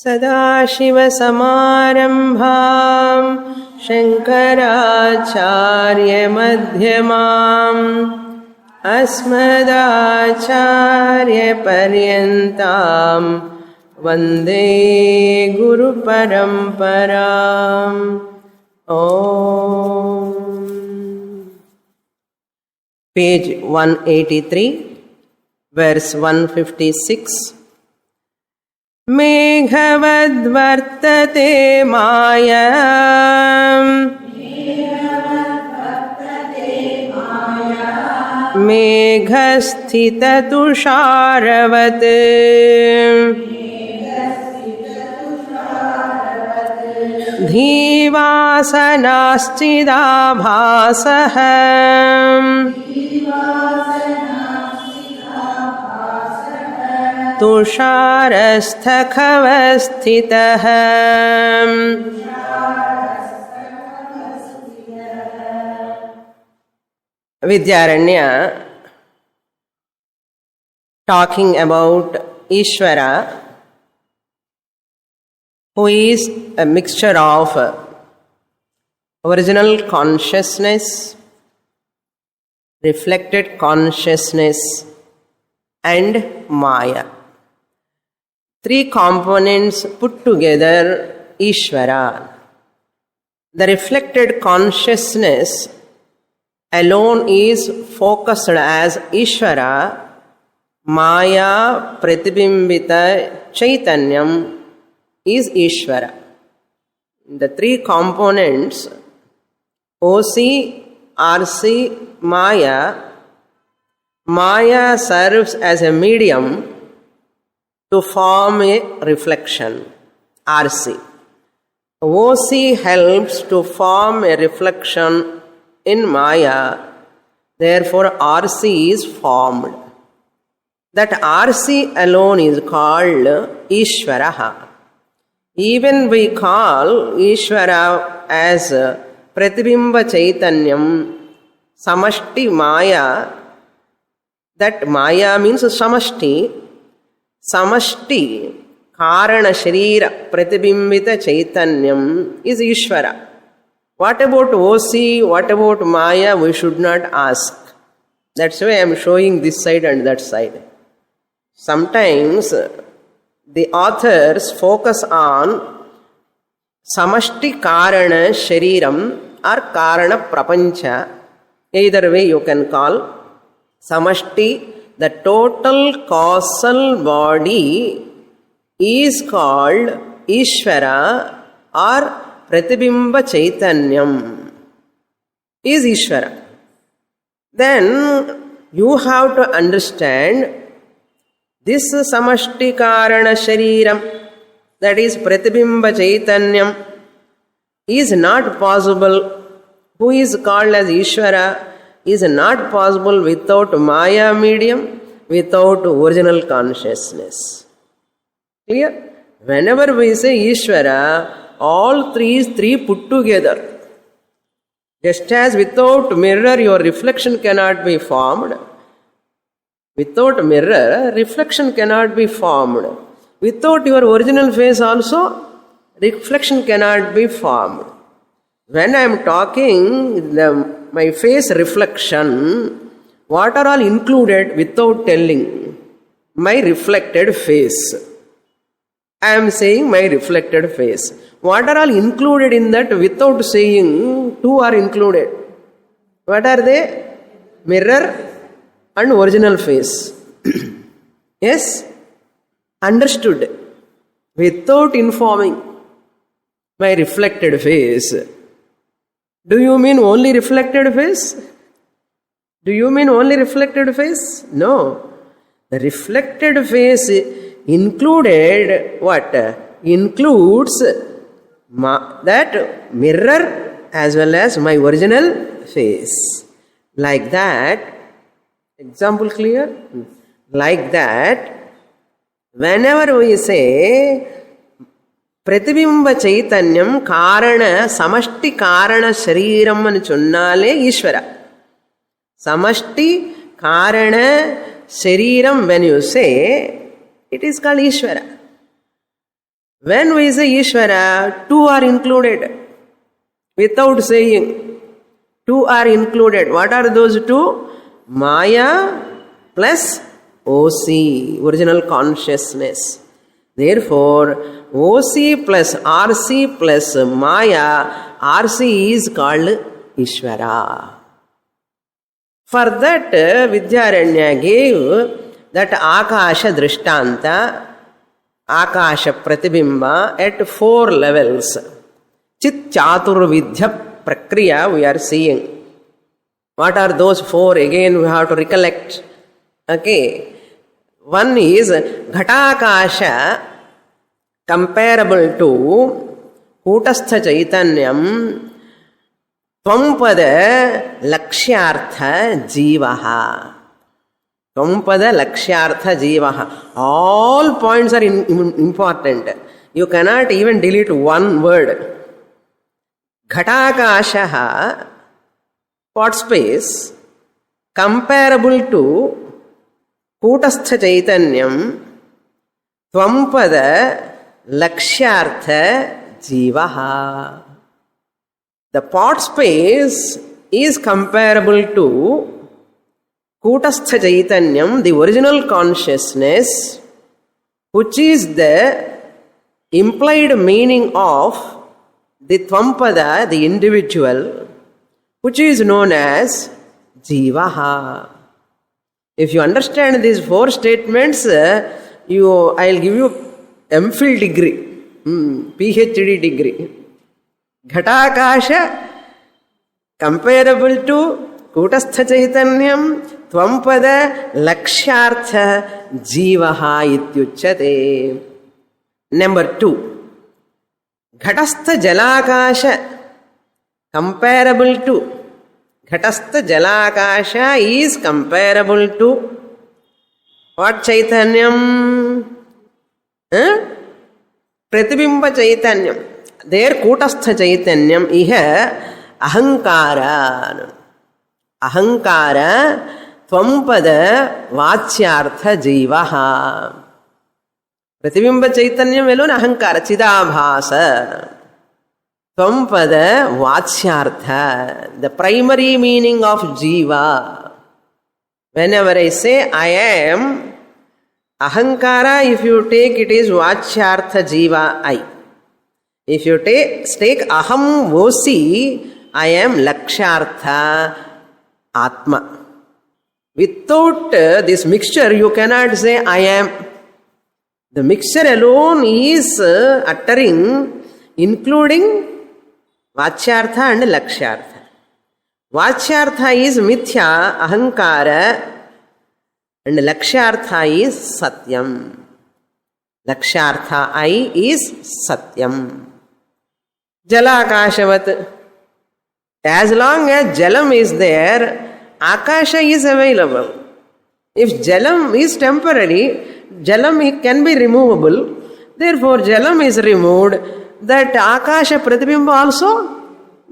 सदाशिवसमारम्भां शङ्कराचार्यमध्यमाम् अस्मदाचार्यपर्यन्तां वन्दे गुरुपरम्पराम्। Page 183, verse 156. मेघवद्वर्तते माया मेघस्थिततुषारवत् धीवासनाश्चिदाभासः तुषारस्थखवस्थितः। Vidyaranya talking about Ishvara, who is a mixture of original consciousness, reflected consciousness, and Maya. Three components put together Ishvara. The reflected consciousness alone is focused as Ishvara. Maya Pratibimbita Chaitanyam is Ishvara. The three components OC, RC, Maya. Maya serves as a medium to form a reflection, RC. OC helps to form a reflection in Maya, therefore RC is formed. That RC alone is called Ishvaraha. Even we call Ishvara as Pratibimba Chaitanyam, Samashti Maya. That Maya means Samashti. Samashti, Karana Sharira, Pratibimbita Chaitanyam is Ishvara. What about OC? What about Maya? We should not ask. That's why I am showing this side and that side. Sometimes the authors focus on Samashti Karana Shariram or Karana Prapancha. Either way you can call. Samashti, the total causal body, is called Ishvara or Pratibimba Chaitanyam, is Ishvara. Then you have to understand this Samashti Karana Shariram, that is Pratibimba Chaitanyam, is not possible. Who is called as Ishvara is not possible without Maya medium, without original consciousness. Clear? Whenever we say Ishvara, all three put together. Just as without mirror your reflection cannot be formed, without mirror reflection cannot be formed. Without your original face also, reflection cannot be formed. When I am talking, my face reflection, what are all included without telling? My reflected face. I am saying my reflected face. What are all included in that without saying? Two are included. What are they? Mirror and original face. Yes? Understood. Without informing. My reflected face. Do you mean only reflected face? Do you mean only reflected face? No. The reflected face included what? Includes that mirror as well as my original face. Like that. Example clear? Like that. Whenever we say Pratibimba Chaitanyam Karana Samashti Karana Shariram anu chonnale Ishvara. Samashti Karana Shariram, when you say, it is called Ishvara. When we say Ishvara, two are included. Without saying, two are included. What are those two? Maya plus OC, original consciousness. Therefore, OC plus RC plus Maya, RC is called Ishvara. For that, Vidyaranya gave that Akasha Drishtanta, Akasha Pratibimba at 4 levels. Chit Chatur Vidya Prakriya we are seeing. What are those 4? Again we have to recollect. Okay. One is Ghatakasha, comparable to Kutastha Chaitanyam, Tvampada Lakshyartha Jivaha. Tvampada Lakshyartha Jivaha. All points are important. You cannot even delete one word. Ghatakashaha, pot space, comparable to Kutastha Chaitanyam, Tvampada Lakshyartha Jivaha. The pot space is comparable to Kutastha Chaitanyam, the original consciousness, which is the implied meaning of the Tvampada, the individual, which is known as Jivaha. If you understand these 4 statements, I'll give you MPhil degree, PhD degree. Ghatakasha, comparable to Kutastha Chaitanyam, Tvampada Lakshyartha Jivaha ityuchyate. Number 2. Ghatastha Jalakasha, comparable to. Ghatastha Jalakasha is comparable to what Chaitanyam? Pratibimba Chaitanyam. There Kutastha Chaitanyam iha Ahankara. Ahankara Tvampada Vachyartha Jivaha. Pratibimba Chaitanyam alone Ahankara, Chidabhasa. Tvampada Vachyartha, the primary meaning of Jiva. Whenever I say I am, Ahankara, if you take it is Vachyartha Jiva, I. If you take Aham Vosi, I am Lakshyartha Atma. Without this mixture, you cannot say I am. The mixture alone is uttering, including Vachyartha and Lakshyartha. Vachyartha is Mithya, Ahankara, and Lakshyartha is Satyam. Lakshyartha I is Satyam. Jalakashavat. As long as Jalam is there, Akasha is available. If Jalam is temporary, Jalam can be removable. Therefore, Jalam is removed. That Akasha Pratibimba also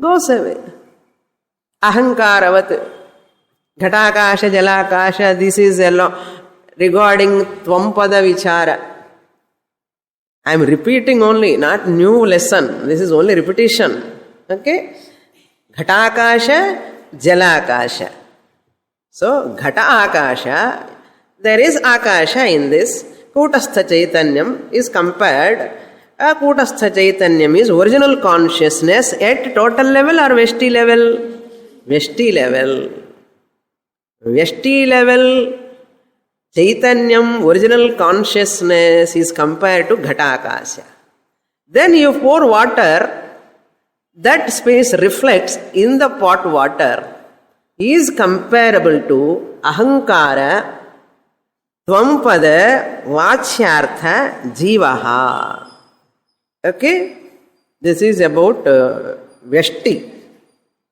goes away. Ahankaravat. Ghatakasha, Jalakasha, this is regarding Tvampada Vichara. I am repeating only, not new lesson. This is only repetition. Okay? Ghatakasha, Jalakasha. So, Ghata Akasha, there is Akasha in this. Kutastha Chaitanyam is compared. Kutastha Chaitanyam is original consciousness at total level or Veshti level? Veshti level. Veshti level Chaitanyam, original consciousness, is compared to Ghatakasha. Then you pour water, that space reflects in the pot water, is comparable to Ahankara, Tvampada, Vachyartha, Jivaha. Okay? This is about Veshti,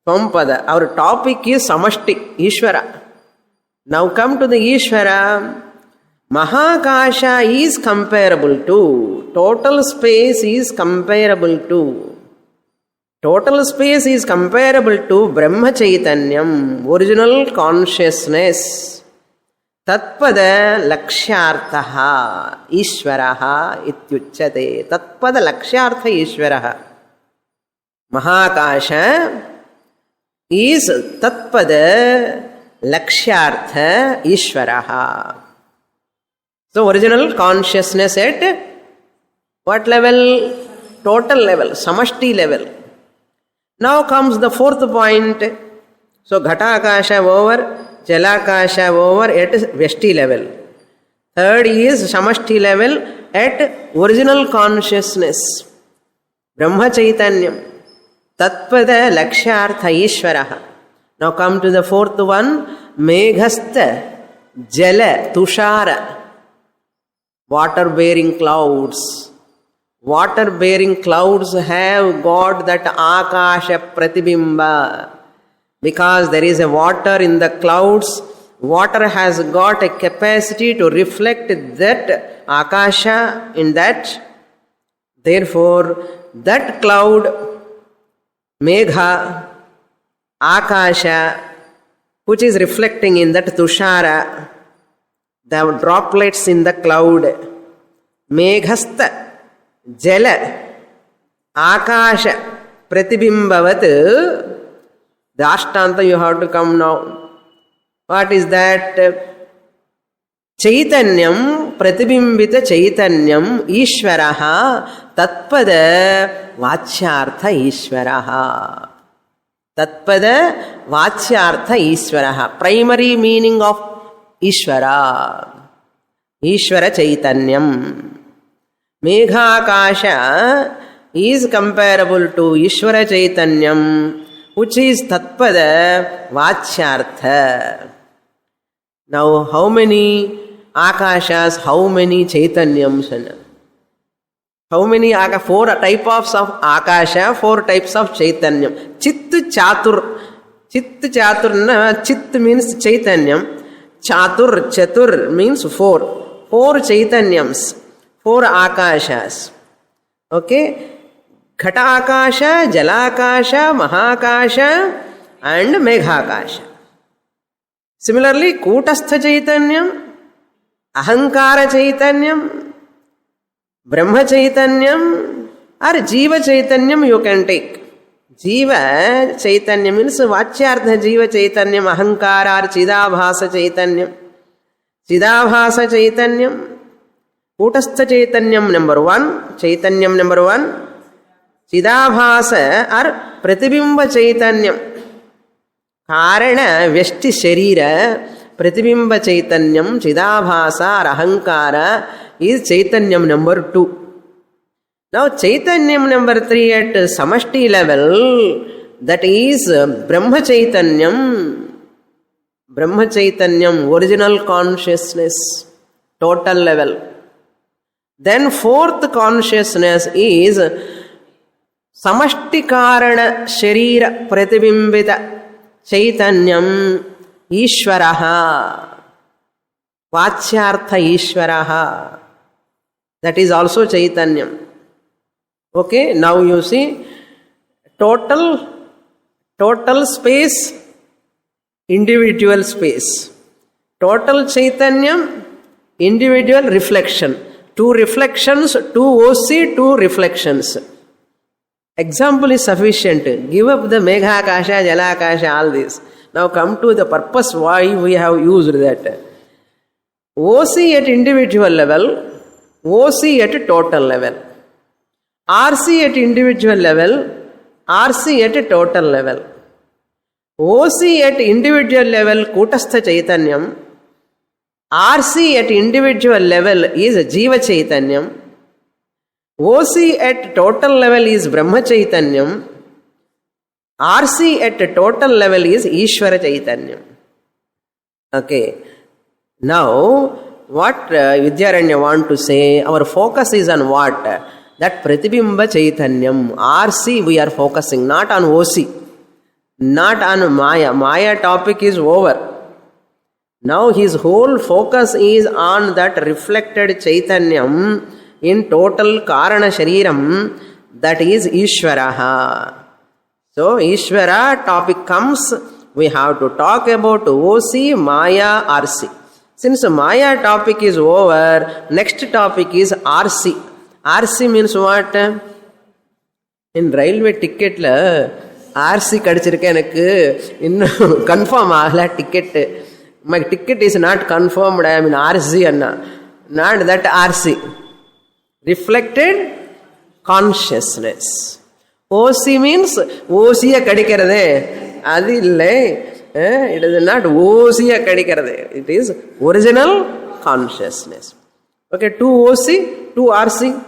Tvampada. Our topic is Samashti, Ishvara. Now come to the Ishvara. Mahakasha is comparable to, total space is comparable to. Total space is comparable to Brahma Chaitanyam, original consciousness. ತತ್ಪದ ಲಕ್ಷ್ಯಾರ್ಥಃ ಈಶ್ವರಃ ಇತ್ಯುಚ್ಯತೆ. ತತ್ಪದ ಲಕ್ಷ್ಯಾರ್ಥ ಈಶ್ವರಃ. ಮಹಾಕಾಶ is ತತ್ಪದ ಲಕ್ಷ್ಯಾರ್ಥ ಈಶ್ವರಃ. So original consciousness at what level? Total level, samashti level. Now comes the fourth point. So ghatakasha over, jalakasha over at vyashti level. Third is samashti level at original consciousness, Brahma Chaitanyam, Tatpada Lakshyartha Ishvaraha. Now come to the fourth one, Meghastha, Jala, Tushara, water-bearing clouds. Water-bearing clouds have got that Akasha Pratibimba. Because there is a water in the clouds, water has got a capacity to reflect that Akasha in that. Therefore, that cloud, Megha, Akasha, which is reflecting in that Tushara, the droplets in the cloud, Meghastha, Jala, Akasha, Pratibimbavat, the Ashtanta you have to come now. What is that? Chaitanyam, Pratibimbita Chaitanyam, Ishvaraha, Tatpada, Vachyartha Ishvaraha. Tatpada, Vachyartha Ishvaraha. Primary meaning of Ishvara. Ishvara Chaitanyam. Meghakasha is comparable to Ishvara Chaitanyam, which is Tatpada Vachyartha. Now, how many Akashas, how many Chaitanyams? How many Akasha? 4 types of Akasha, 4 types of Chaitanyam. Chit Chatur. Chit Chatur, Chit means Chaitanyam. Chatur, Chatur means 4. 4 Chaitanyams. 4 Akashas. Okay? Ghata Akasha, Jalakasha, Mahakasha and Meghakasha. Similarly, Kutastha Chaitanyam, Ahankara Chaitanyam, Brahma Chaitanyam or Jiva Chaitanyam you can take. Jiva Chaitanyam means Vachyartha Jiva Chaitanyam, Ahankara or Chidabhasa Chaitanyam. Chidabhasa Chaitanyam, Kutastha Chaitanyam number 1, Chaitanyam number 1, Chidabhasa or Pratibimba Chaitanyam. Karana Vyashti Sharira, Pratibimba Chaitanyam, Chidabhasa or Ahankara is Chaitanyam number 2. Now Chaitanyam number 3 at Samashti level, that is Brahma Chaitanyam. Brahma Chaitanyam, original consciousness, total level. Then 4th consciousness is Samashti Karana Sharira Pratibimbita Chaitanyam Ishvaraha, Vachyartha Ishvaraha. That is also Chaitanyam. Okay, now you see total space, individual space. Total Chaitanyam, individual reflection. 2 reflections, 2 OC, 2 reflections. Example is sufficient. Give up the Meghakasha, Jalakasha, all this. Now come to the purpose why we have used that. OC at individual level, OC at total level. RC at individual level, RC at total level. OC at individual level, Kutastha Chaitanyam. RC at individual level is Jiva Chaitanyam. OC at total level is Brahma Chaitanyam. RC at total level is Ishvara Chaitanyam. Okay. Now, what Vidyaranya want to say, our focus is on what? That Pratibimba Chaitanyam. RC we are focusing, not on OC. Not on Maya. Maya topic is over. Now his whole focus is on that reflected Chaitanyam in total Karana Shariram, that is Ishvaraha. So Ishvara topic comes, we have to talk about OC, Maya, RC. Since Maya topic is over, next topic is RC. RC means what? In railway ticket la RC kadichirukka enakku innum confirm agala ticket. My ticket is not confirmed. I am in RC anna. Not that RC. Reflected consciousness. OC means OC kadikiradhe. Adi illai. It is not OC kadikiradhe. It is original consciousness. Okay, 2 OC, 2 RC.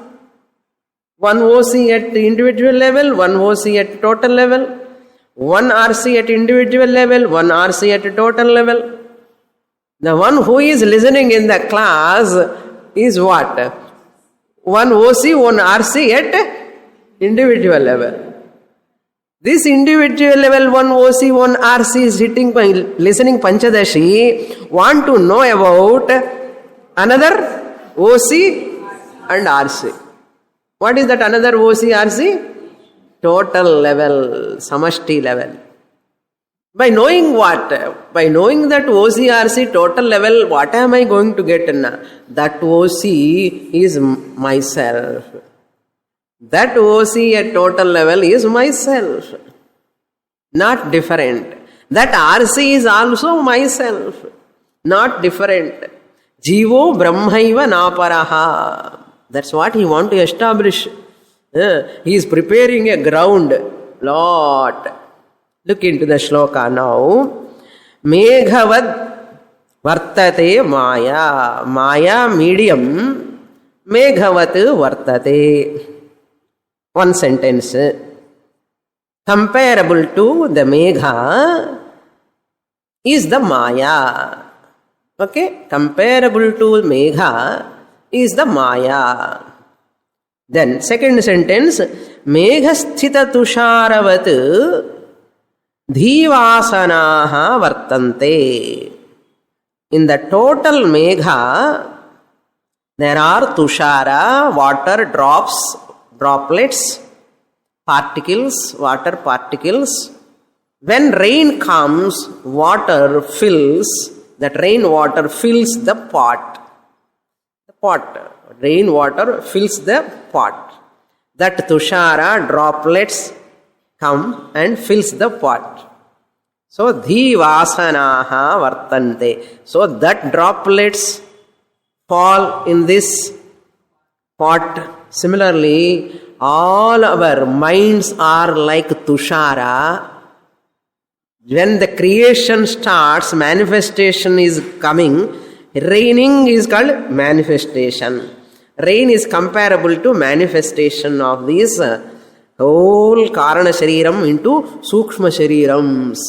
1 OC at individual level, 1 OC at total level. 1 RC at individual level, 1 RC at total level. The one who is listening in the class is what? 1 OC, 1 RC at individual level. This individual level 1 OC, 1 RC is listening Panchadashi, want to know about another OC and RC. What is that another OC, RC? Total level, samashti level. By knowing what? By knowing that OC, RC, total level, what am I going to get? That OC is myself. That OC at total level is myself. Not different. That RC is also myself. Not different. Jivo brahmaiva naparaha. That's what he wants to establish. He is preparing a ground. Lot. Look into the shloka now. Meghavad vartate maya. Maya medium. Meghavat vartate. One sentence. Comparable to the Megha is the Maya. Okay? Comparable to Megha is the Maya. Then second sentence. Meghasthita tusharavat dhivasanaha vartante. In the total Megha, there are tushara, water drops, droplets, particles, water particles. When rain comes, water fills, that rainwater fills the pot. The pot. Rainwater fills the pot. That tushara, droplets come and fills the pot. So, dhivasanaha vartante. So, that droplets fall in this pot. Similarly, all our minds are like tushara. When the creation starts, manifestation is coming. Raining is called manifestation. Rain is comparable to manifestation of these whole Karana Shariram into Sukshma Sharirams.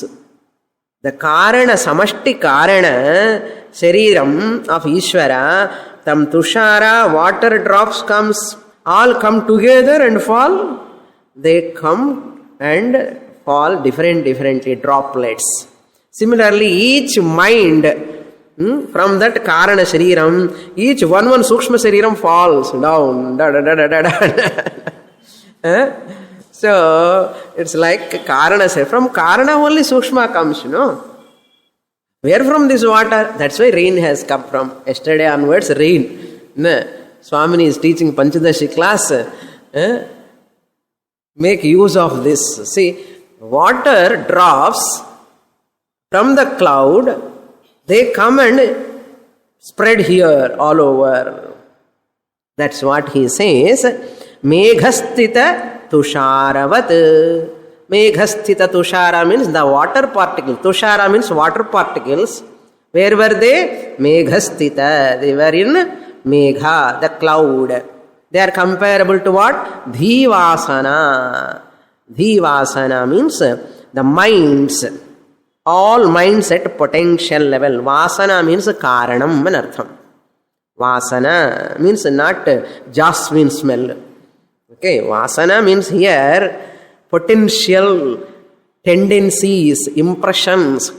The Karana, Samashti Karana Shariram of Ishvara, tam tushara, water drops comes, all come together and fall. They come and fall differently, droplets. Similarly, each mind from that Karana Shariram, each one Sukshma Shariram falls down. So, it's like Karana. From Karana only Sukshma comes, Where from this water? That's why rain has come from. Yesterday onwards, rain. Swamini is teaching Panchadashi class. Make use of this. See, water drops from the cloud. They come and spread here all over. That's what he says. Meghasthita tusharavat. Meghasthita tushara means the water particles. Tushara means water particles. Where were they? Meghasthita. They were in Megha, the cloud. They are comparable to what? Dhivasana. Dhivasana means the minds. All minds at potential level. Vasana means karanam anartham. Vasana means not jasmine smell. Okay, vasana means here potential tendencies, impressions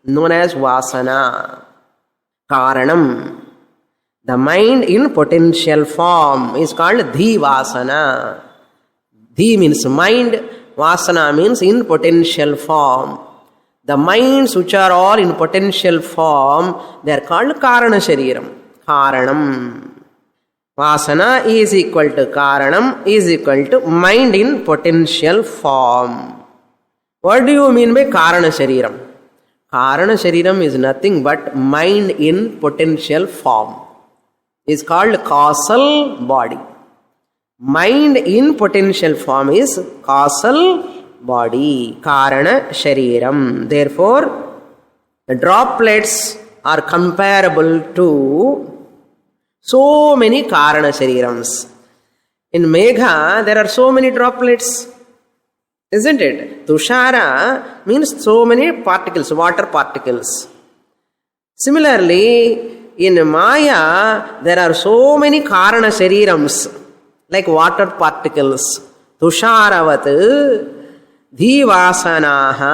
known as vasana. Karanam. The mind in potential form is called dhivasana. Dhi means mind, vasana means in potential form. The minds which are all in potential form, they are called Karana Shariram. Karanam. Vasana is equal to Karanam is equal to mind in potential form. What do you mean by Karana Shariram? Karana Shariram is nothing but mind in potential form. It's called causal body. Mind in potential form is causal body. Karana Shariram. Therefore, the droplets are comparable to so many Karana Sharirams. In Megha, there are so many droplets. Isn't it? Tushara means so many particles, water particles. Similarly, in Maya, there are so many Karana Sharirams, like water particles. Tusharavat dhivasanaha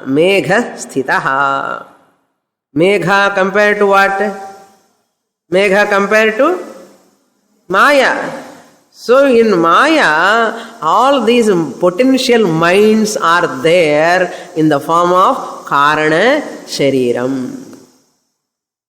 megha sthitaha. Megha compared to what? Megha compared to Maya. So in Maya, all these potential minds are there in the form of Karana Shariram.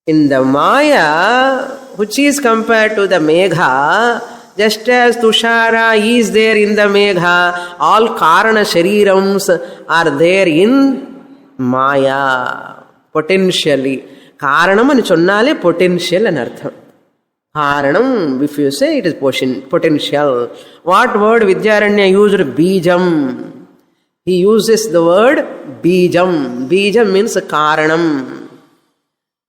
In the Maya, which is compared to the Megha, just as Tushara is there in the Megha, all Karana Sharirams are there in Maya, potentially. Karanam and chonnale potential and artham. Karanam, if you say it is potential. What word Vidyaranya used? Bijam. He uses the word Bijam. Bijam means Karanam.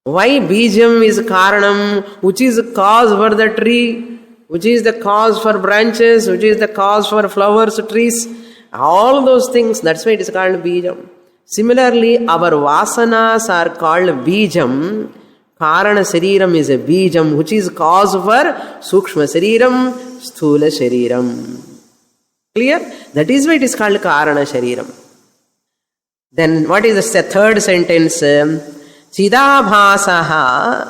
Why Bijam is Karanam? Which is the cause for the tree? Which is the cause for branches? Which is the cause for flowers, trees? All those things. That's why it is called Bijam. Similarly, our vasanas are called Bijam. Karana Shariram is a Bijam, which is cause for Sukshma Shariram, Sthula Shariram. Clear? That is why it is called Karana Shariram. Then what is the third sentence? Chidabhasaha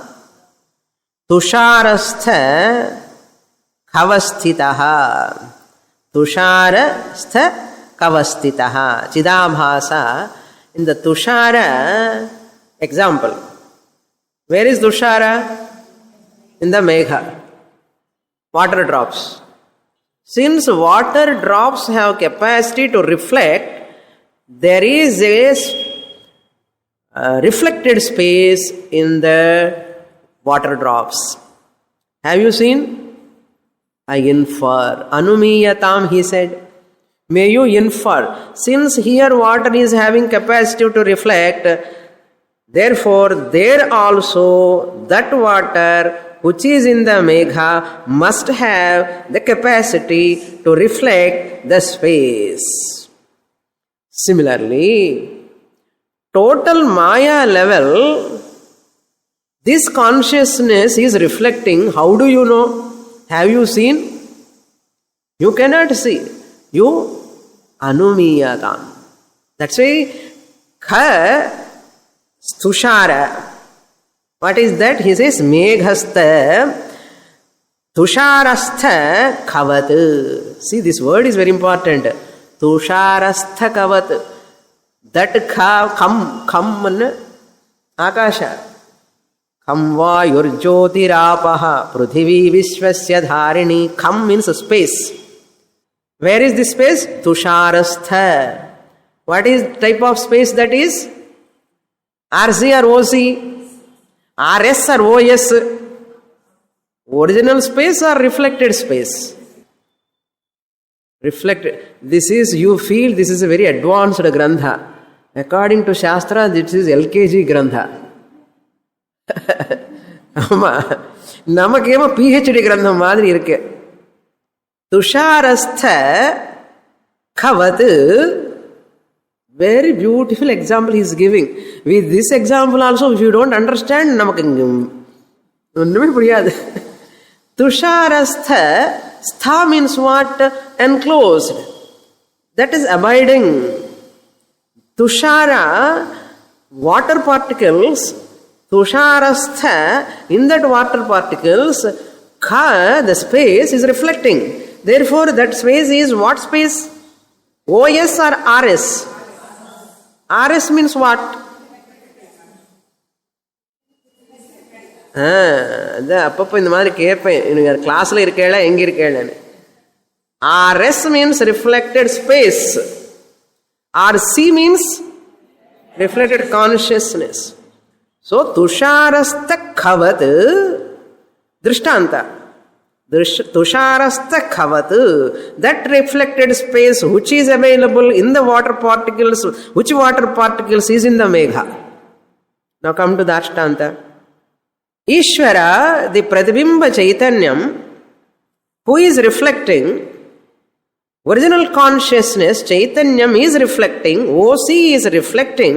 Tusharastha Kavasthitaha. Tusharastha Kavasthitaha. Chidabhasa. In the Tushara, example. Where is Tushara? In the Megha. Water drops. Since water drops have capacity to reflect, there is a reflected space in the water drops. Have you seen? I infer. Anumiyatam, he said. May you infer. Since here water is having capacity to reflect, therefore there also that water which is in the Megha must have the capacity to reflect the space. Similarly, total Maya level, this consciousness is reflecting. How do you know? Have you seen? You cannot see. You anumiyatam. That's why kha tushara. What is that? He says meghastha tusharastha kavat. See, this word is very important. Tusharastha kavat. That kham akasha. Kham va yurjyotirapaha pruthivi vishvasya dharini. Kham means space. Where is this space? Tusharastha. What is type of space that is? RC or OC? RS or OS? Original space or reflected space? Reflected. This is, you feel this is a very advanced grantha. According to Shastra, this is LKG grantha. Namakema PhD grantha madri irukke. Tusharastha kavat. Very beautiful example he is giving. With this example also, if you don't understand, Tusharastha, stha means what? Enclosed. That is abiding. Tushara, water particles. Tusharastha, in that water particles, kha, the space is reflecting. Therefore, that space is what space? OS or RS? RS means what? அப்பப்போ இந்த மாதிரி கேட்பேன், எனக்கு கிளாஸில் இருக்கேளா எங்கே இருக்கேன்னு. RS means reflected space. RC means reflected consciousness. So tusharastha khavat drishtanta. Tusharastha khavat, that reflected space which is available in the water particles, which water particles is in the megha. Now come to the ashtanta. Ishvara, the pratibimba chaitanyam, who is reflecting, original consciousness, chaitanyam is reflecting, OC is reflecting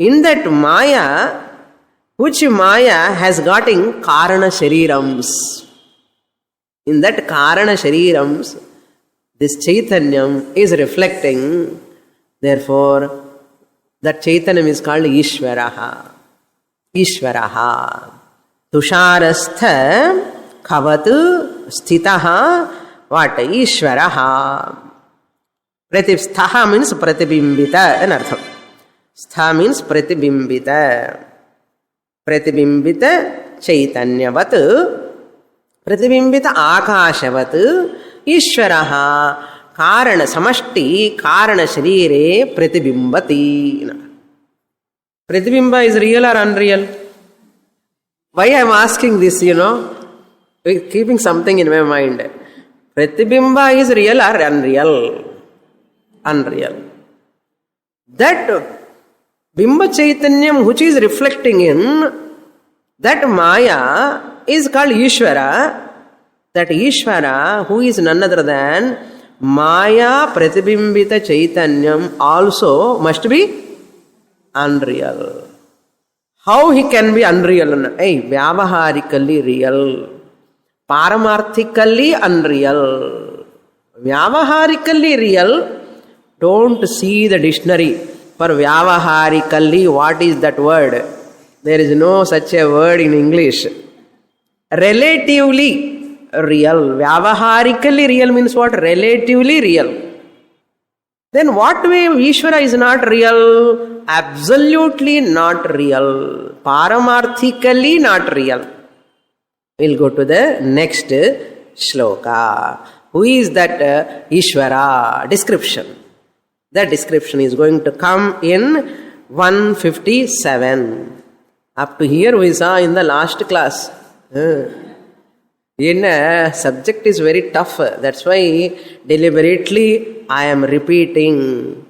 in that maya, which maya has got in karana sharirams. In that karana sharirams, this chaitanyam is reflecting. Therefore, that chaitanyam is called Ishvaraha. Ishvaraha. Tusharastha khavatu sthitaha. What? Ishvaraha. Stha means pratibimbita in artham. Stha means pratibimbita. Pratibimbita chaitanyavat. Pratibimbita akashavat. Ishvaraha. Karana samashti karana sharire pratibimbati. Pratibimba is real or unreal? Why I am asking this, keeping something in my mind. Pratibimba is real or unreal? Unreal. That Bimba Chaitanyam which is reflecting in, that Maya is called Ishvara. That Ishvara, who is none other than Maya Pratibimbita Chaitanyam, also must be unreal. How he can be unreal? Vyavaharically real. Paramarthically unreal. Vyavaharically real. Don't see the dictionary for Vyavaharically. What is that word? There is no such a word in English. Relatively real. Vyavaharically real means what? Relatively real. Then what way Ishvara is not real? Absolutely not real. Paramarthically not real. We'll go to the next shloka. Who is that Ishvara? Description. That description is going to come in 157. Up to here we saw in the last class. Subject is very tough. That's why deliberately I am repeating.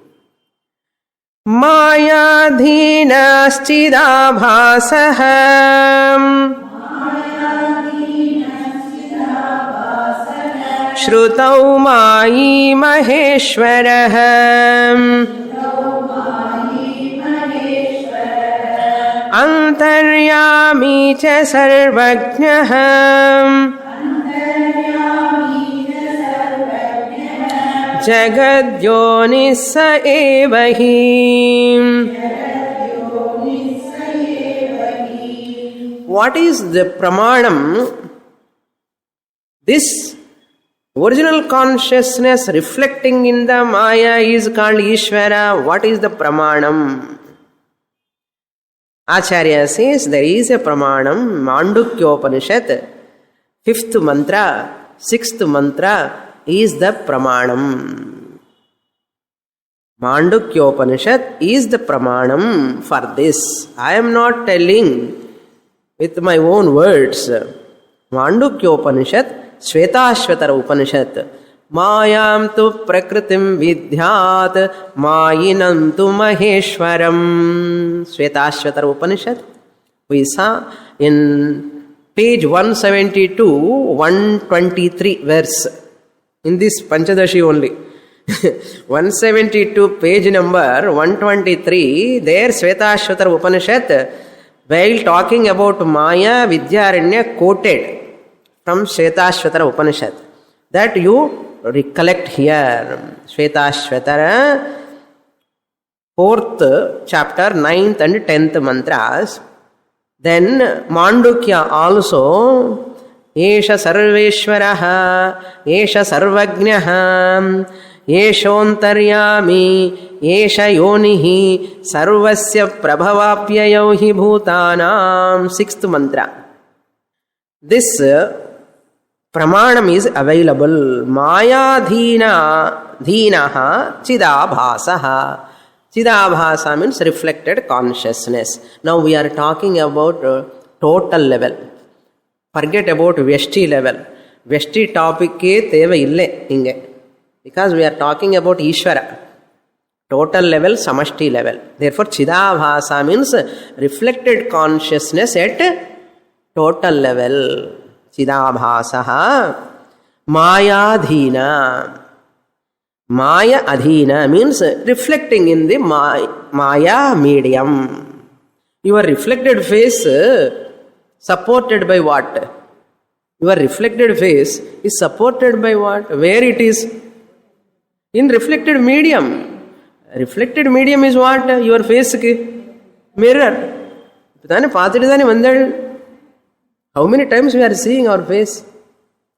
Mayadhinasthidabhasah Shrutau Mayi Maheshwarah Antaryami cha sarvajnah Jagadyonis evahi. What is the pramanam? This original consciousness reflecting in the Maya is called Ishvara. What is the pramanam? Acharya says there is a pramanam. Mandukyopanishad, 5th mantra, 6th mantra is the pramanam. Mandukyopanishad is the pramanam for this. I am not telling with my own words. Mandukyopanishad, Shvetashvatara Upanishad. Mayam tu prakritim vidhyat mayinam tu maheshwaram. Shvetashvatara Upanishad. We saw in page 172, 123 verse. In this Panchadashi only. 172 page number 123, there Shvetashvatara Upanishad, while talking about Maya, Vidyaranya quoted from Shvetashvatara Upanishad. That you recollect here. Shvetashvatara, 4th chapter, 9th and 10th mantras. Then Mandukya also, Esha Sarveshwaraha, Esha Sarvajnaha, Yeshontaryami, esha yonihi sarvasya prabhavapyayo hi bhutanam. Sixth mantra. This pramanam is available. Maya dhinaha chidabhasaha. Chidabhasa means reflected consciousness. Now we are talking about total level. Forget about Vyashti level. Vyashti topic ke theva ille inge. Because we are talking about Ishvara. Total level, Samashti level. Therefore, Chidabhasa means reflected consciousness at total level. Chidabhasaha Mayadhina. Maya Adhina means reflecting in the Maya medium. Your reflected face supported by what? Your reflected face is supported by what? Where it is? In reflected medium. Reflected medium is what? Your face mirror. How many times we are seeing our face?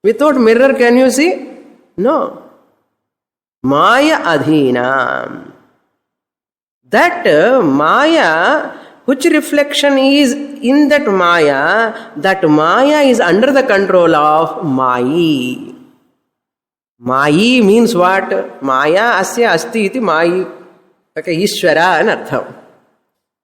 Without mirror, can you see? No. Maya Adhina. That Maya, which reflection is in that Maya is under the control of Mayi. Mayi means what? Maya asya asti iti Mayi. Okay, Ishvara an artham.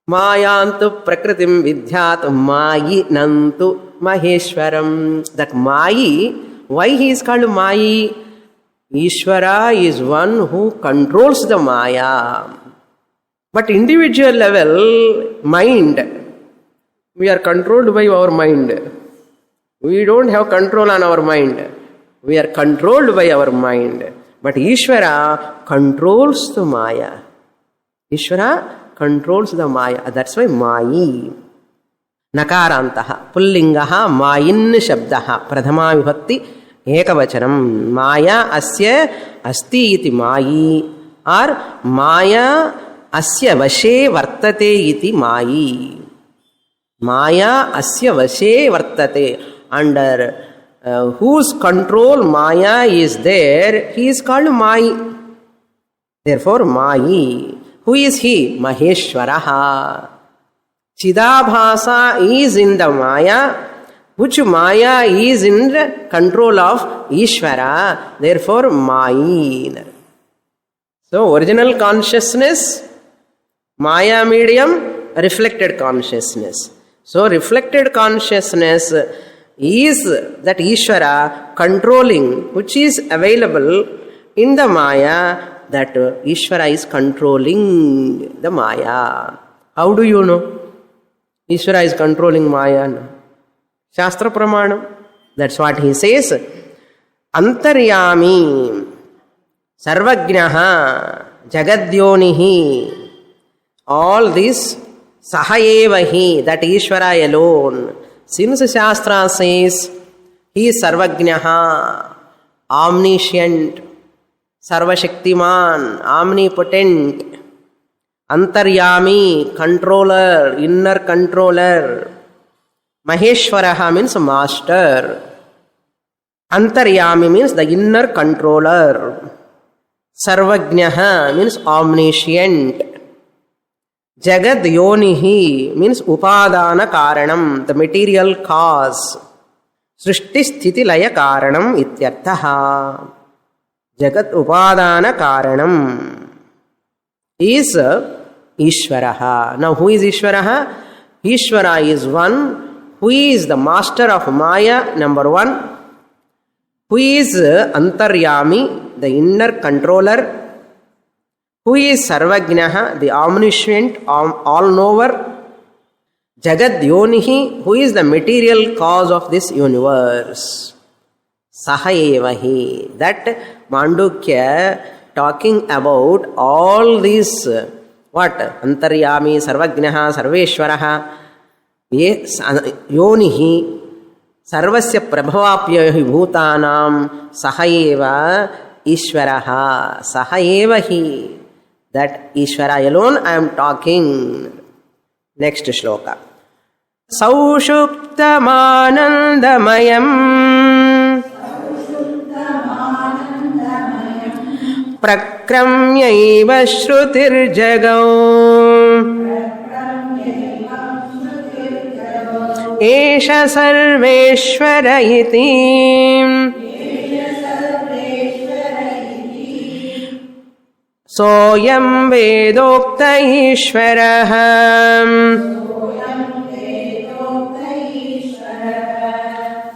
Mayantu prakritim vidhyat Mayi nantu Maheshwaram. That Mayi, why he is called Mayi? Ishvara is one who controls the Maya. But individual level, mind, we are controlled by our mind. We don't have control on our mind. We are controlled by our mind. But Ishvara controls the Maya. Ishvara controls the Maya. That's why Mayi. Nakarantaha. Pullingaha Mayin Shabdaha. Pradhama Vibhakti Ekavachanam. Maya asya asti iti Mayi. Or Maya asya vashe vartate iti Mayi. Maya asya vashe vartate. Under whose control Maya is there, he is called Mayi. Therefore, Mayi. Who is he? Maheshwaraha. Chidabhasa is in the Maya, which Maya is in the control of Ishvara. Therefore, Mayi. So, original consciousness, Maya medium, reflected consciousness. So, reflected consciousness is that Ishvara controlling, which is available in the Maya, that Ishvara is controlling the Maya. How do you know? Ishvara is controlling Maya. Shastra Pramanam. That's what he says. Antaryami Sarvajnaha Jagadyonihi. All this Sahayevahi, that Ishvara alone. Since Shastra says he is Sarvajnaha, omniscient, Sarvashaktiman, omnipotent, Antaryami, controller, inner controller. Maheshwaraha means master. Antaryami means the inner controller. Sarvajnaha means omniscient. Jagad Yonihi means Upadana Karanam, the material cause. Srishti Sthiti Laya Karanam Ityarthaha. Jagat Upadana Karanam is Ishvaraha. Now who is Ishvaraha? Ishvara is one who is the master of Maya, number one. Who is Antaryami, the inner controller. Who is Sarvajnaha, the omniscient, all-knower. Jagad Yonihi, who is the material cause of this universe. Sahayevahi. That Mandukya talking about all these, what? Antaryami, Sarvajnaha, Sarveshwaraha, Yonihi, Sarvasya Prabhavapyahi Bhutanam, Sahayeva, Ishvaraha, Sahayevahi. That Ishvara alone I am talking. Next shloka. Saushuktamanandamayam प्रक्रम्यैव श्रुतिर्जगौ एष सर्वेश्वर इति सोऽयं वेदोक्त ईश्वरः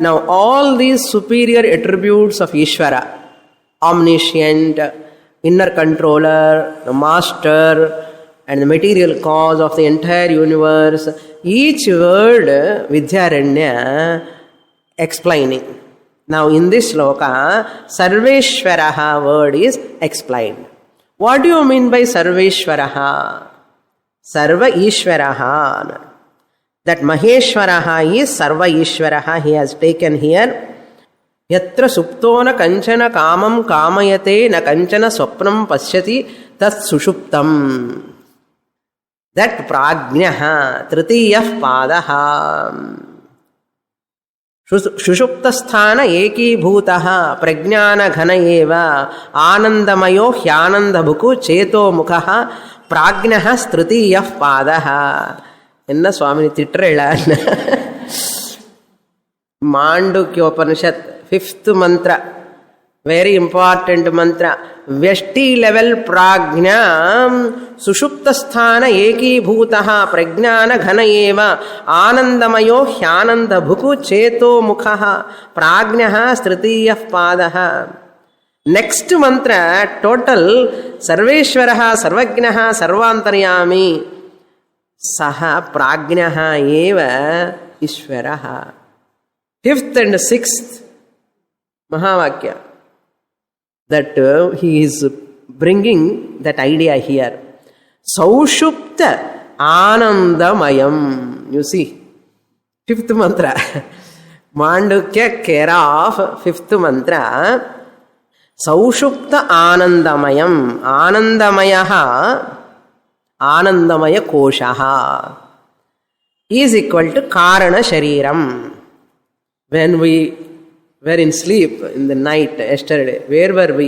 Now all these superior attributes of Ishvara, omniscient, inner controller, the master, and the material cause of the entire universe, each word Vidyaranya explaining. Now in this sloka, Sarveshwaraha word is explained. What do you mean by Sarveshwaraha? Sarva Ishwaraha. That Maheshwaraha is Sarva Ishwaraha, he has taken here. Yatra supto na kanchana kamam kamayate na kanchana swapnam pasyati tat sushuptam. That prajnaha tritiyah padaha. Shushuptasthana eki bhutaha prajnana ghana eva anandamayo hyanandabhuku cheto mukhaha prajnaha stritiyah padaha. என்ன சுவாமி திட்டுறேளான்னு மாண்டூக்யோபனிஷத் 5th mantra, very important mantra. Vyashti level prajna sushuptasthana ekibhutaha prajnana ghana eva anandamayo hyananda bhuku cheto mukhaha prajnaha stritiyah padaha. Next mantra, total sarveshwaraha sarvajnaha sarvantaryami saha prajnaha eva ishvaraha. 5th and 6th Mahavakya, that he is bringing that idea here. Saushupta Anandamayam. You see, 5th mantra. Mandukya Kera of 5th mantra. Saushupta Anandamayam. Anandamayaha, Anandamaya Koshaha is equal to Karana Shariram. When we were in sleep in the night yesterday, where were we?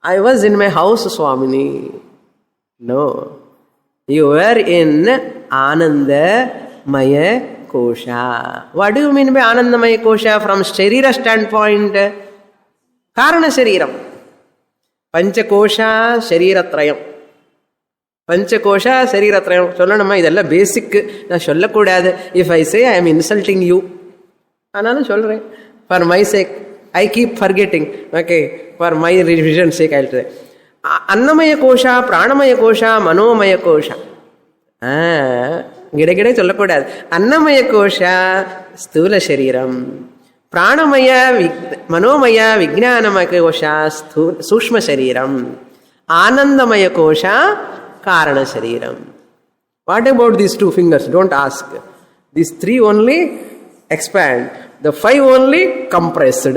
I was in my house, Swamini. No. You were in Anandamaya Kosha. What do you mean by Anandamaya Kosha from Sharira standpoint? Karana Shariram. Panchakosha Shariratrayam. Panchakosha Shariratrayam. Sollanamma idella basic. Na sollakudadu. If I say I am insulting you, Anana solreen. For my sake, I keep forgetting. Okay, for my revision sake, I'll say. Annamaya kosha, pranamaya kosha, manomaya kosha. Gide sollakudadu. Annamaya kosha, sthula shariram. Pranamaya, manomaya, vijnanamaya kosha, sushma shariram. Anandamaya kosha, karana shariram. What about these 2 fingers? Don't ask. These 3 only expand. The 5 only compressed.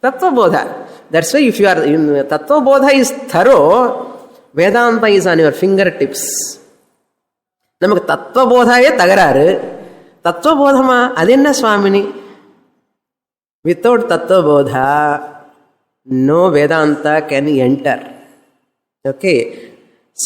Tattva Bodha. That's why if you are in Tattva Bodha is thorough, Vedanta is on your fingertips. Namak Tattva Bodha ye tagararu. Tattva Bodha ma adenna Swamini. Without Tattva Bodha, no Vedanta can enter. Okay.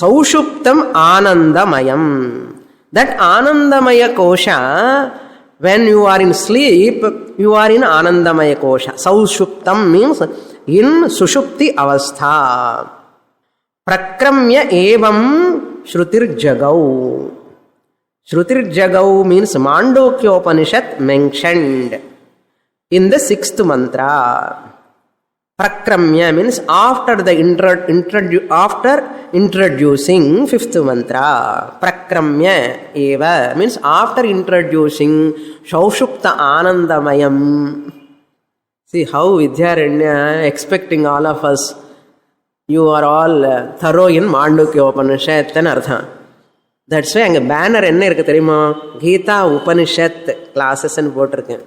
Saushuptam Anandamayam. That Anandamaya Kosha, when you are in sleep, you are in Anandamaya Kosha. Saushuptam means in Sushupti Avastha. Prakramya evam Shrutir Jagau. Shrutir Jagau means Mandukya Upanishad mentioned in the 6th mantra. Prakramya means after the after introducing 5th mantra. Prakramya eva means after introducing Shaushupta Anandamayam. See how Vidyaranya expecting all of us. You are all thorough in Mandukya Upanishad and Artha. That's why a banner enna irukku theriyuma Gita Upanishad classes and potirken.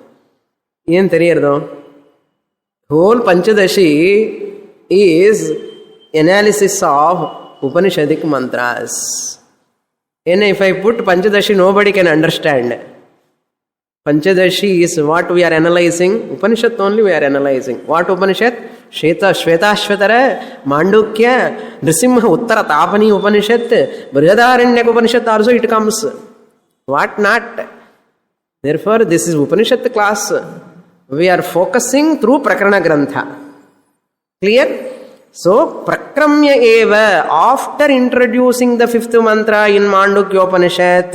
Yen theriyadho? Whole Panchadashi is analysis of Upanishadic mantras. And if I put Panchadashi, nobody can understand. Panchadashi is what we are analyzing. Upanishad only we are analyzing. What Upanishad? Shvetashvatara, Mandukya, Nrisimha Uttara Tapani Upanishad, Brihadaranyaka Upanishad also it comes. What not? Therefore, this is Upanishad class. We are focusing through Prakarana Grantha. Clear? So, Prakramya eva, after introducing the fifth mantra in Mandukya Upanishad,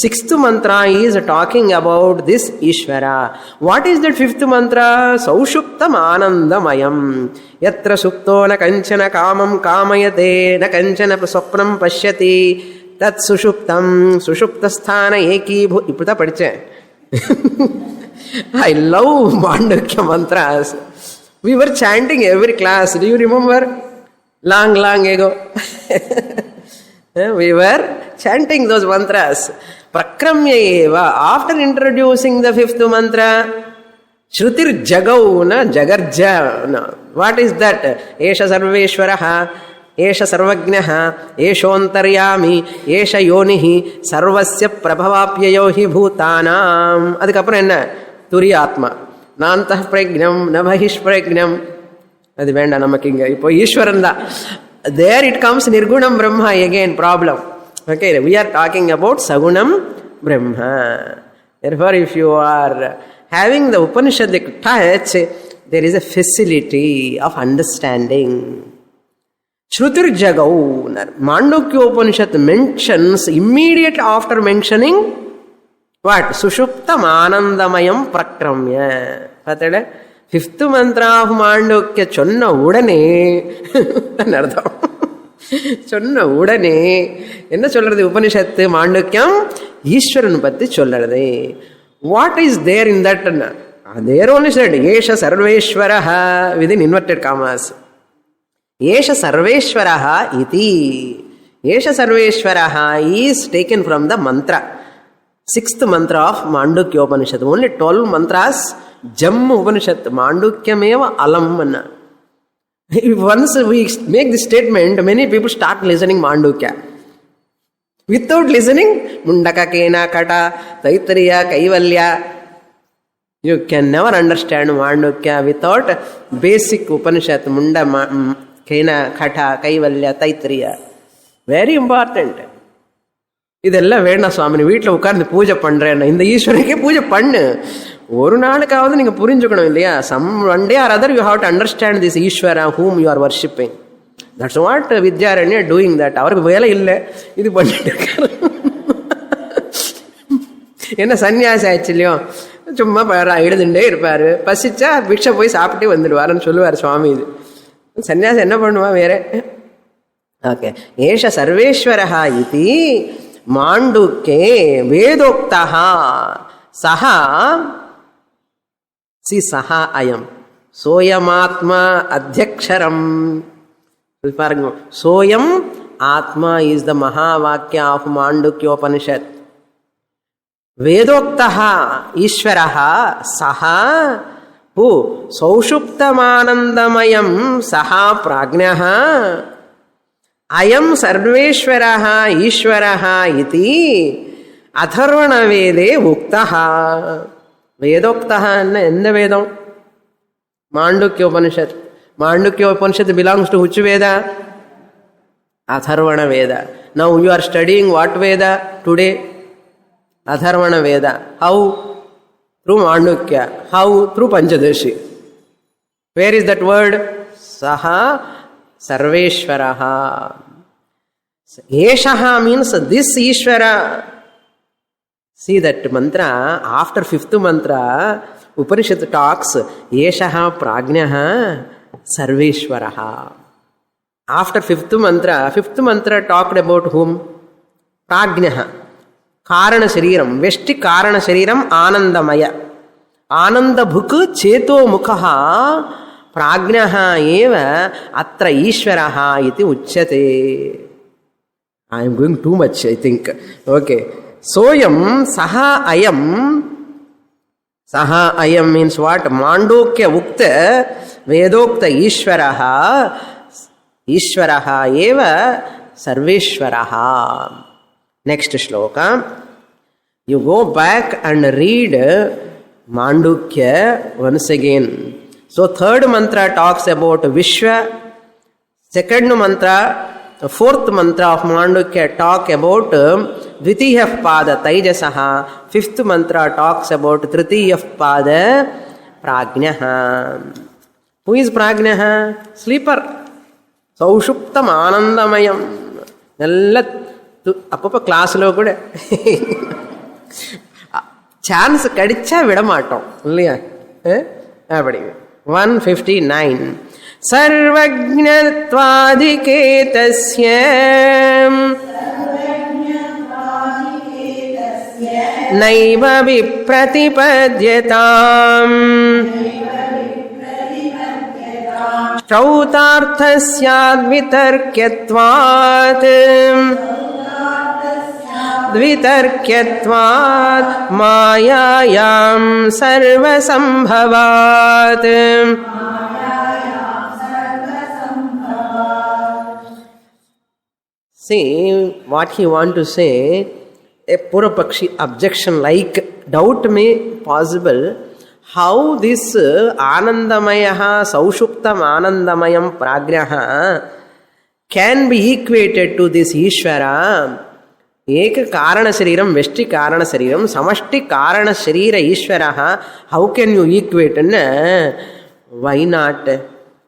sixth mantra is talking about this Ishvara. What is that fifth mantra? Saushuptam Anandamayam. Yatra Supto na kanchana kamam kamayate, na kanchana swapnam pashyati, tat sushuptam, sushuptasthana ekibhu. Ippuda padiche. I love Mandukya mantras. We were chanting every class. Do you remember? Long ago. We were chanting those mantras. Prakramya eva. After introducing the fifth mantra, Shrutir jagau na jagarja. What is that? Esha sarveshwaraha, esha sarvagnaha, eshoantaryami, esha yonihi, sarvasya prabhavapyayo hi bhutanam. Adukapra enna? Turiyatma. Nantah pragnam, nabhahish pragnam. Adi venda namakkinga. Ipo Ishwaranda. There it comes Nirgunam Brahma again, problem. Okay, we are talking about Sagunam Brahma. Therefore, if you are having the Upanishadic touch, there is a facility of understanding. Shrutir Jagau. Mandukya Upanishad mentions immediately after mentioning what? Sushuptam Anandamayam Prakramya. Pathada? Fifth mantra of Mandukya Chonna Udane. Anardham. Chonna Udane. Enna solradhu Upanishad Mandukyam? Ishwaran Patti solradhu. What is there in that? There only said, Yesha Sarveshwaraha, within inverted commas. Yesha Sarveshwaraha iti. Yesha Sarveshwaraha is taken from the mantra. Sixth mantra of Mandukya Upanishad. Only 12 mantras. Jammu Upanishad. Mandukyameva alam. Once we make this statement, many people start listening Mandukya. Without listening, Mundaka Kena Kata, Taittiriya, Kaivalya. You can never understand Mandukya without basic Upanishad. Munda Kena Kata, Kaivalya, Taittiriya. Very important. இதெல்லாம் வேணா சுவாமி, வீட்டில் உட்கார்ந்து பூஜை பண்றேன், இந்த ஈஸ்வரனுக்கே பூஜை பண்ணு. ஒரு நாளுக்காவது நீங்க புரிஞ்சுக்கணும் இல்லையா? Some one day or other you have to understand this Ishvara whom you are worshipping. That's what Vidyaranya doing that. அவருக்கு வேலை இல்லை, இது பண்ணிட்டு இருக்காரு. என்ன சன்னியாசி ஆயிடுச்சு இல்லையோ, சும்மா எழுதுண்டே இருப்பாரு. பசிச்சா பிக்ஷை போய் சாப்பிட்டே வந்துடுவாருன்னு சொல்லுவார் சுவாமி. இது சன்னியாசி என்ன பண்ணுவா வேற? ஓகே. ஏஷ சர்வேஸ்வரஹா இதி மாண்டுக்கே வேதோக்தஹா சஹா. சி சஹா அயம் சோயமாத்மா அத்தியக்ஷரம். பாருங்க, சோயம் ஆத்மா is the மகாவாக்கிய of மாண்டுக்யோபனிஷத். வேதோக்தஹா ஈஸ்வரஹா Saha who சௌஷுப்தமானந்தமயம் சஹா பிராக்ஞः அயம் சர்வேஸ்வரः ஈஸ்வரः இதி அதர்வண வேதே உக்தः. வேதோக்தः எந்த வேதம்? மாண்டுக்ய Upanishad. மாண்டுக்ய Upanishad belongs to which Veda? Atharvana Veda. Now you are studying what Veda today? Atharvana Veda. How? Through Mandukya. How? Through Panchadashi. Where is that word? Saha Sarveshwaraha. Eshaha means this Ishvara. See that mantra, after fifth mantra, Upanishad talks, Eshaha Prajnaha Sarveshwaraha. After fifth mantra talked about whom? Prajnaha. Karana Shariram. Veshti Karana Shariram Anandamaya. Ananda Bhuk Cheto Mukhaha Prajnaha eva atra Ishvaraha iti uchyate. I am going too much, I think. Okay. Soyam saha ayam means what? Mandukya ukta vedokta Ishvaraha eva Sarveshwaraha. Next shloka. You go back and read Mandukya once again. So third mantra talks about Vishwa. Second mantra, the fourth mantra of Mandukya talk about Dvitiyah Pada Taijasaha. Fifth mantra talks about Tritiyah Pada Prajnaha. Who is Prajnaha? Sleeper. Saushuptam Anandamayam. Appa class lo kuda chance kadicha vidamatom illaya 159 sarvajñatvadiketasya naiva vipratipadyatam श्रौतार्थस्याद् वितर्क्यत्वात् मायायां सर्वसंभवात्. See what he want to say. A Purapakshi objection like doubt may possible. How this Anandamayaha, Saushuptam Anandamayam Prajnaha can be equated to this Ishvara. Eka Karana Shariram, Veshti Karana Shariram, Samashti Karana Sharira Ishvaraha. How can you equate? Why not?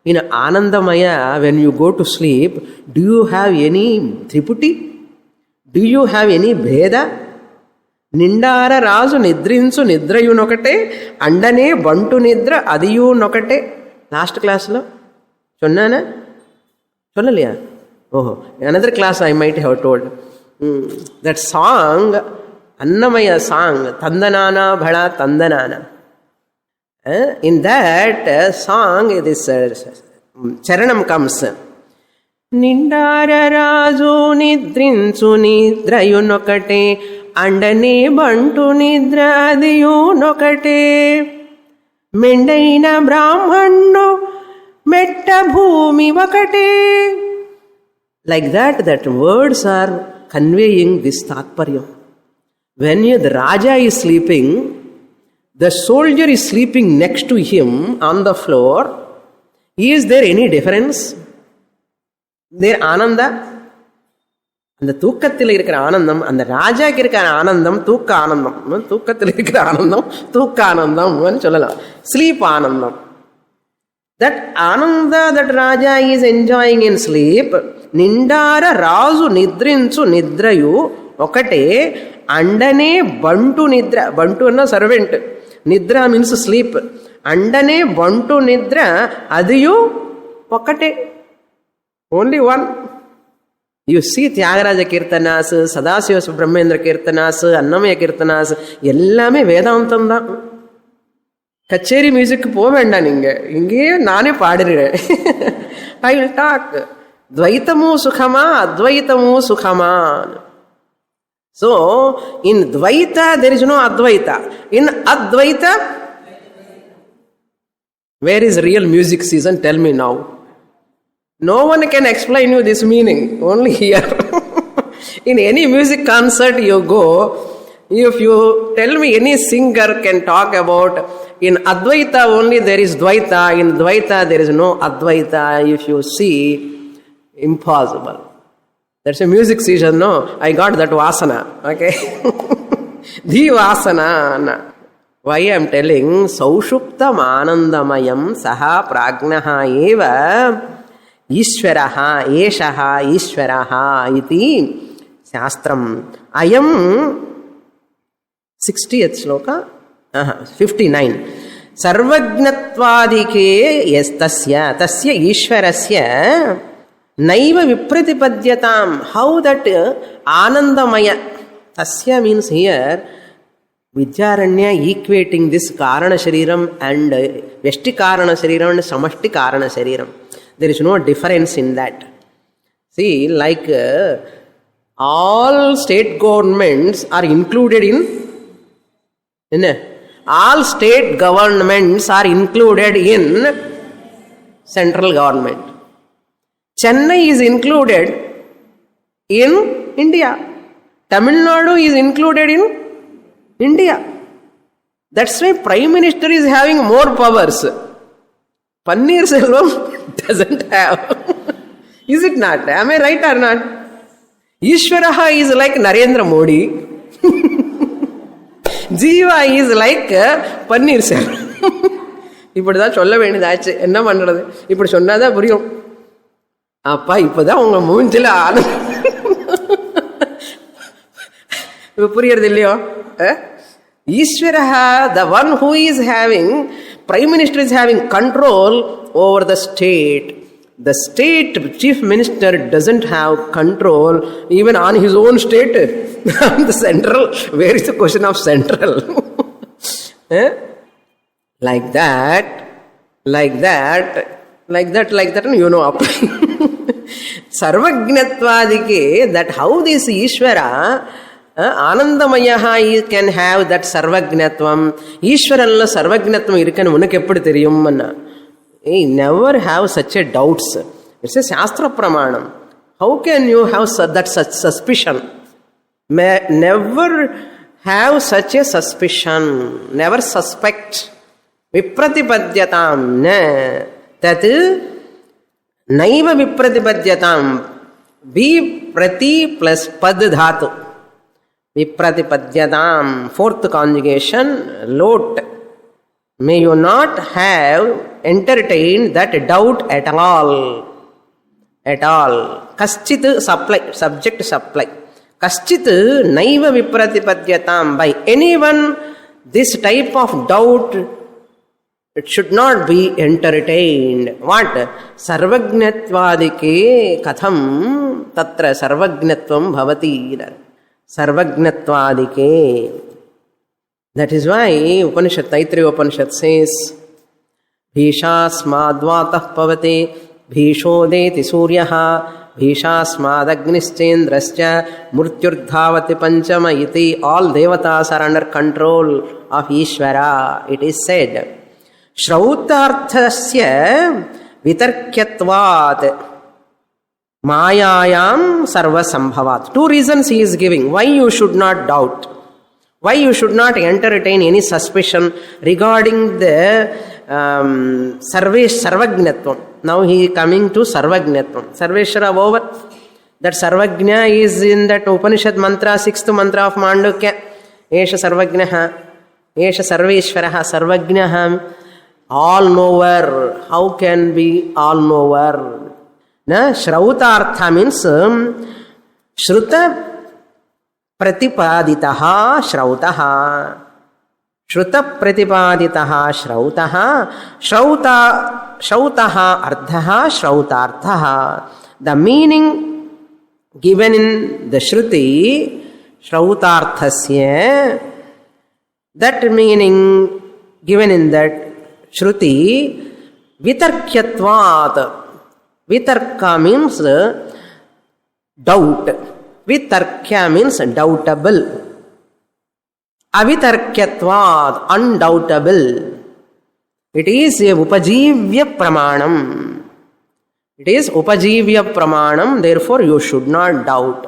In Anandamaya, when you go to sleep, do you have any Triputi? Do you have any Bheda? Nindara Razu Nidrinsu Nidrayu Nokate, Andane Bantu Nidra Adiyu Nokate. Last class lo? Chonnana? Chonnaliya? Oh, another class I might have told. That song, Annamaya song, Tandanana Bhada Tandanana. In that song, this Charanam comes. Nindara Razu Nidrinsu Nidrayu Nokate, Andane Bantu Nidra Adiyu Nokate, Mendaina Brahmano Metta Bhumi Vakate. Like that words are conveying this Tatparyam. When the Raja is sleeping, the soldier is sleeping next to him on the floor. Is there any difference? There Ananda? அந்த தூக்கத்தில் இருக்கிற ஆனந்தம், அந்த ராஜாக்கு இருக்கிற ஆனந்தம் தூக்க ஆனந்தம். தூக்கத்தில் இருக்கிற ஆனந்தம் தூக்க ஆனந்தம் சொல்லலாம். ஸ்லீப் ஆனந்தம். That ananda that Raja is enjoying in sleep, Nindara Razu Nidrinsu Nidrayu Okate, Andane Bantu Nidra. Bantu is a servant. Nidra means sleep. Andane Bantu Nidra Adiyu Okate. Only one. You see Tyagaraja Kirtanas, Sadasiva Brahmendra Kirtanas, Annamaya Kirtanas, Yellame Vedantam da. Kacheri music povenda ninge nane paadire. I will talk. Dvaitamu Sukhama, Advaitamu Sukhama. So, in Dvaita there is no Advaita. In Advaita, where is real music season? Tell me now. No one can explain you this meaning, only here. In any music concert you go, if you tell me any singer can talk about, in Advaita only there is Dvaita, in Dvaita there is no Advaita, if you see, impossible. That's a music season, no? I got that Vasana, okay? The Vasana. Why I am telling, Saushuptam Anandamayam Saha Prajnaha Eva Ishvaraha, Eshaha, Ishvaraha, iti Shastram. Ayam 60th sloka, 59. Sarvajnatvadike yastasya, tasya Ishvarasya, naiva vipratipadyatam. How that Anandamaya, tasya means here, Vidyaranya equating this Karana Shariram and Veshti Karana Shariram and Samashti Karana Shariram. There is no difference in that. See, like all state governments are included in all state governments are included in central government. Chennai is included in India. Tamil Nadu is included in India. That's why Prime Minister is having more powers. Paneer Selvam doesn't have. Is it not? Am I right or not? Ishvaraha is like Narendra Modi. Jiva is like Paneer Selvam. இப்படிதான் சொல்ல வேண்டியதாச்சு. என்ன பண்றது? இப்படி சொன்னாதான் புரியும். அப்பா இப்பதான் உங்க மூஞ்சில இப்ப புரியறது இல்லையோ? Ishvaraha, the one who is having, Prime Minister is having control over the state. The state chief minister doesn't have control even on his own state. The central, where is the question of central? Like that, you know, Sarvagnatvadike, that how this Ishvara, Anandamayaha can have that Sarvagnatvam, Ishvaranla Sarvagnatvam irkan unak eppadi theriyum. He never have such a doubts. It's a Shastra Pramanam. How can you have that such suspicion? Never have such a suspicion. Never suspect. Vipratipadyatam na tat naiva vipratipadyatam. Viprati plus pad dhatu. Vipratipadyatam. Fourth conjugation, lot. May you not have entertained that doubt at all. At all. Kaschit supply, subject supply. Kaschit naiva vipratipadyatam. By anyone, this type of doubt, it should not be entertained. What? Sarvagnatvadike katham tatra sarvagnatvam bhavati. Sarvagnatvadike. That is why Upanishad, Taittiriya Upanishad says, Bhishasmadvatah pavate, Bhishodeti suryaha, Bhishasmadagnischendrascha, Murtyurdhavati panchama iti. All devatas are under control of Ishvara. It is said. Shrautarthasya vitarkyatvat mayayam sarva sambhavat. Two reasons he is giving why you should not doubt, why you should not entertain any suspicion regarding the Sarvagnatvam. Now he is coming to Sarvagnatvam. Sarveshwara over. That Sarvagna is in that Upanishad mantra, 6th mantra of Mandukya. Esha Sarvagnaha, Esha Sarveshwaraha, Sarvagnaha. All knower. How can be all knower? Na Shrautartha means Shruta Pratipaditaha Shrautaha. Shruta Pratipaditaha Shrautaha. Shrautaha Ardhaha Shrautarthaha. The meaning given in the Shruti, Shrautarthasya, that meaning given in that Shruti, Vitarkyatvat. Vitarka means doubt. Vitarkya means doubtable. Avitarkyatvat, undoubtable. It is a upajivya pramanam. It is upajivya pramanam, therefore you should not doubt.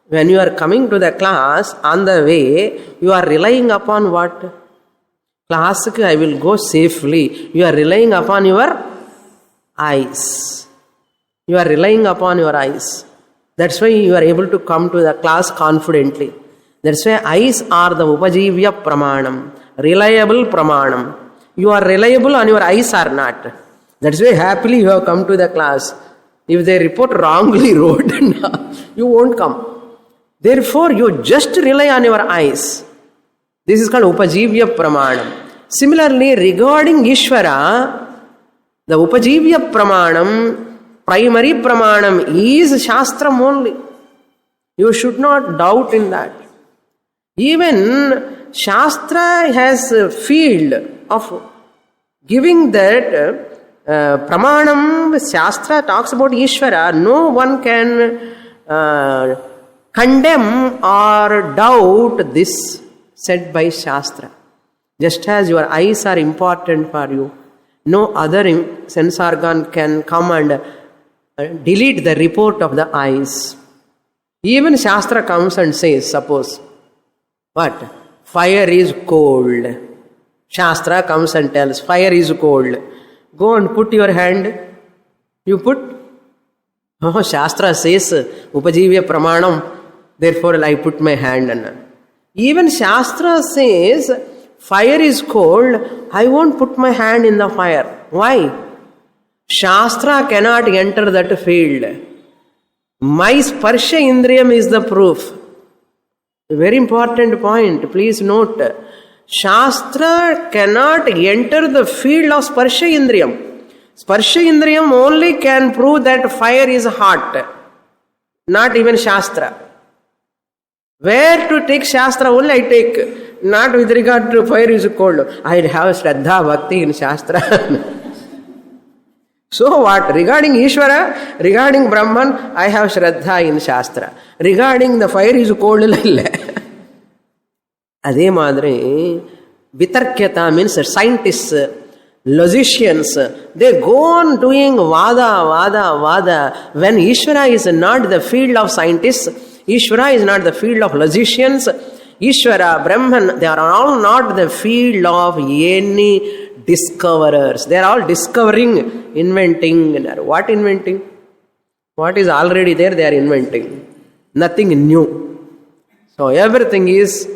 When you are coming to the class, on the way, you are relying upon what? Class, I will go safely. You are relying upon your eyes. You are relying upon your eyes. That's why you are able to come to the class confidently. That's why eyes are the upajivya pramanam, reliable pramanam. You are reliable and your eyes are not. That's why happily you have come to the class. If they report wrongly wrote, you won't come. Therefore, you just rely on your eyes. This is called upajivya pramanam. Similarly, regarding Ishvara, the upajivya pramanam, primary pramanam is Shastram only. You should not doubt in that. Even Shastra has a field of giving that pramanam. Shastra talks about Ishvara. No one can condemn or doubt this said by Shastra. Just as your eyes are important for you, no other sense organ can come and delete the report of the eyes. Even Shastra comes and says, suppose, what? Fire is cold. Shastra comes and tells, fire is cold. Go and put your hand. You put. Oh, Shastra says, Upajivya Pramanam, therefore I put my hand. Even Shastra says, fire is cold, I won't put my hand in the fire. Why? Shastra cannot enter that field. My Sparsha Indriyam is the proof. A very important point, please note. Shastra cannot enter the field of Sparsha Indriyam. Sparsha Indriyam only can prove that fire is hot, not even Shastra. Where to take Shastra only I take, not with regard to fire is cold. I have Shraddha Bhakti in Shastra. So what? Regarding Ishvara, regarding Brahman, I have Shraddha in Shastra. Regarding the fire is cold, Adhe madre, Vitarkyata means scientists, logicians, they go on doing vada. When Ishvara is not the field of scientists, Ishvara is not the field of logicians, Ishvara, Brahman, they are all not the field of any discoverers. They are all discovering, inventing. What inventing? What is already there, they are inventing. Nothing new. So everything is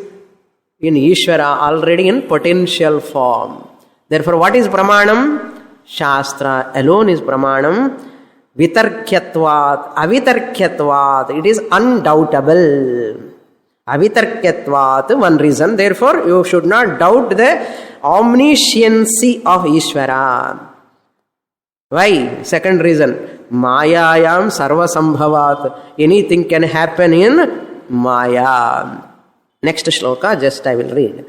in Ishvara already in potential form. Therefore, what is Pramanam? Shastra alone is Pramanam. Vitarkyatvat, avitarkyatvat, it is undoubtable. Avitarkyatvat, one reason. Therefore, you should not doubt the omnisciency of Ishvara. Why? Second reason. Mayayam sarvasambhavat. Anything can happen in Maya. Next shloka, just I will read.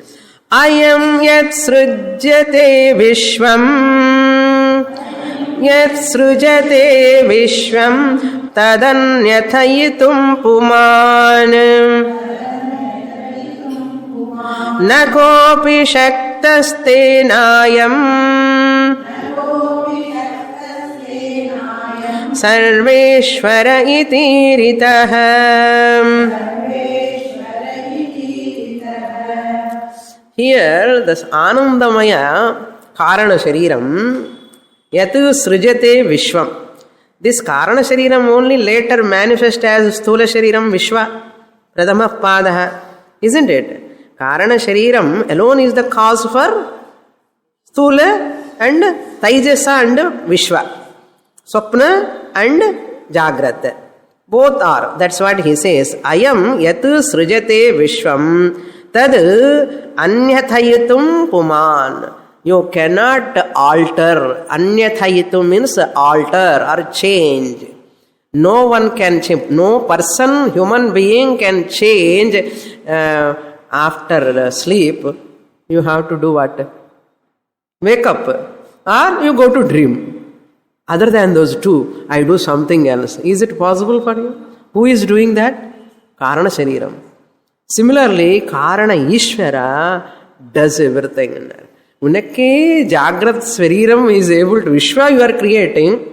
Ayam yat srujyate vishvam, yat srujyate vishvam, tadanyathayitum puman, na kopi shaktaste nayam, sarveshvara iti ritah. Here, this Anandamaya Karana Shariram Yatu Srijate Vishwam. This Karana Shariram only later manifests as Sthula Shariram Vishwa Pradama Padaha. Isn't it? Karana Shariram alone is the cause for Sthula and Taijasa and Vishwa. Swapna and Jagrat. Both are. That's what he says. Ayam Yatu Srijate Vishwam Tad anyathayitum puman. You cannot alter. Anyathayitum means alter or change. No one can change. No person, human being can change after sleep. You have to do what? Wake up. Or you go to dream. Other than those two, I do something else. Is it possible for you? Who is doing that? Karana Shariram. Similarly, Karana Ishvara does everything. Unakke Jagrat Svariram is able to, Vishwa you are creating,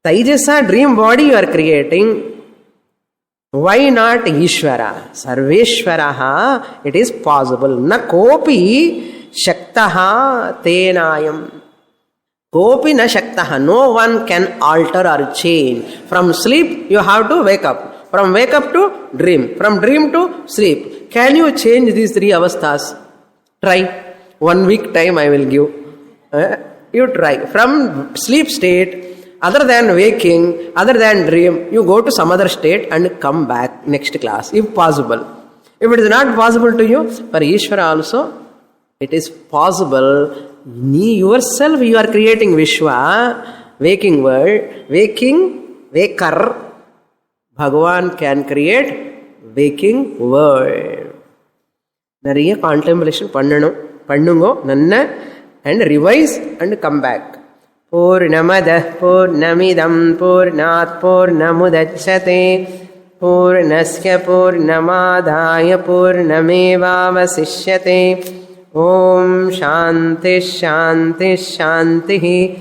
Taijasa dream body you are creating. Why not Ishvara? Sarveshvaraha, it is possible. Na kopi shaktaha tenayam. Kopi na shaktaha, no one can alter or change. From sleep you have to wake up. From wake up to dream. From dream to sleep. Can you change these three avasthas? Try. 1 week time I will give. You try. From sleep state, other than waking, other than dream, you go to some other state and come back next class, if possible. If it is not possible to you, for Ishvara also, it is possible. Yourself you are creating Vishwa, waking world, waker. Bhagavan can create waking world. Nariya contemplation pannungo nanna and revise and come back. Purnamada purnamidam purnat purnamudachyate purnasya purnamadaya purnamevavasishyate. Om Shanti Shanti Shanti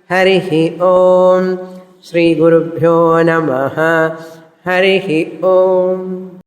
Harihi Om Shri Gurubhyo Namaha Harihi Om.